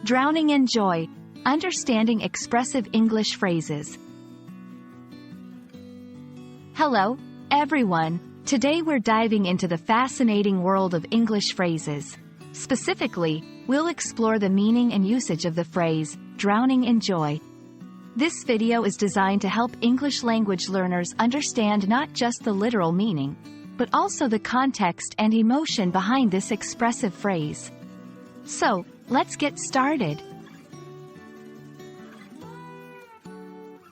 Drowning in joy. Understanding expressive English phrases. Hello, everyone. Today we're diving into the fascinating world of English phrases. Specifically, we'll explore the meaning and usage of the phrase, drowning in joy. This video is designed to help English language learners understand not just the literal meaning, but also the context and emotion behind this expressive phrase. So, let's get started.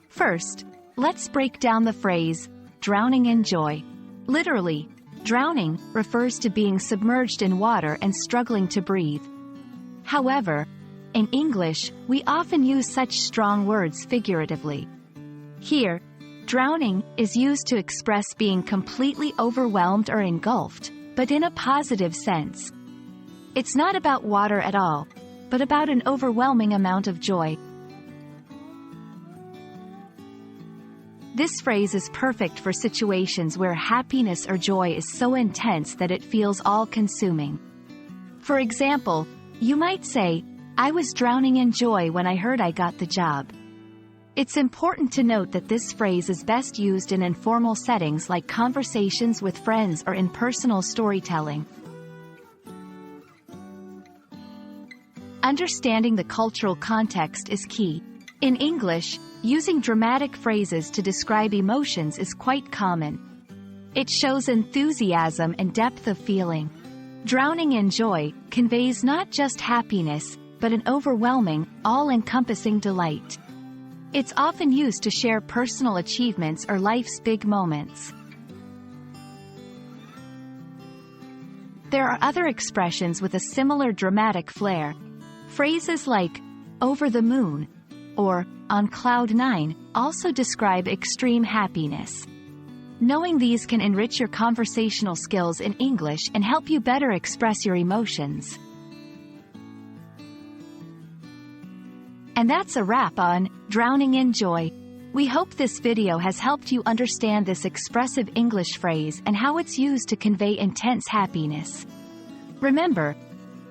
First, let's break down the phrase, drowning in joy. Literally, drowning refers to being submerged in water and struggling to breathe. However, in English, we often use such strong words figuratively. Here, drowning is used to express being completely overwhelmed or engulfed, but in a positive sense. It's not about water at all, but about an overwhelming amount of joy. This phrase is perfect for situations where happiness or joy is so intense that it feels all-consuming. For example, you might say, "I was drowning in joy when I heard I got the job." It's important to note that this phrase is best used in informal settings like conversations with friends or in personal storytelling. Understanding the cultural context is key. In English, using dramatic phrases to describe emotions is quite common. It shows enthusiasm and depth of feeling. Drowning in joy conveys not just happiness, but an overwhelming, all-encompassing delight. It's often used to share personal achievements or life's big moments. There are other expressions with a similar dramatic flair. Phrases like, over the moon, or on cloud nine, also describe extreme happiness. Knowing these can enrich your conversational skills in English and help you better express your emotions. And that's a wrap on Drowning in Joy. We hope this video has helped you understand this expressive English phrase and how it's used to convey intense happiness. Remember,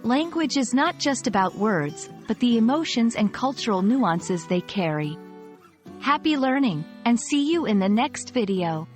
language is not just about words, but the emotions and cultural nuances they carry. Happy learning, and see you in the next video.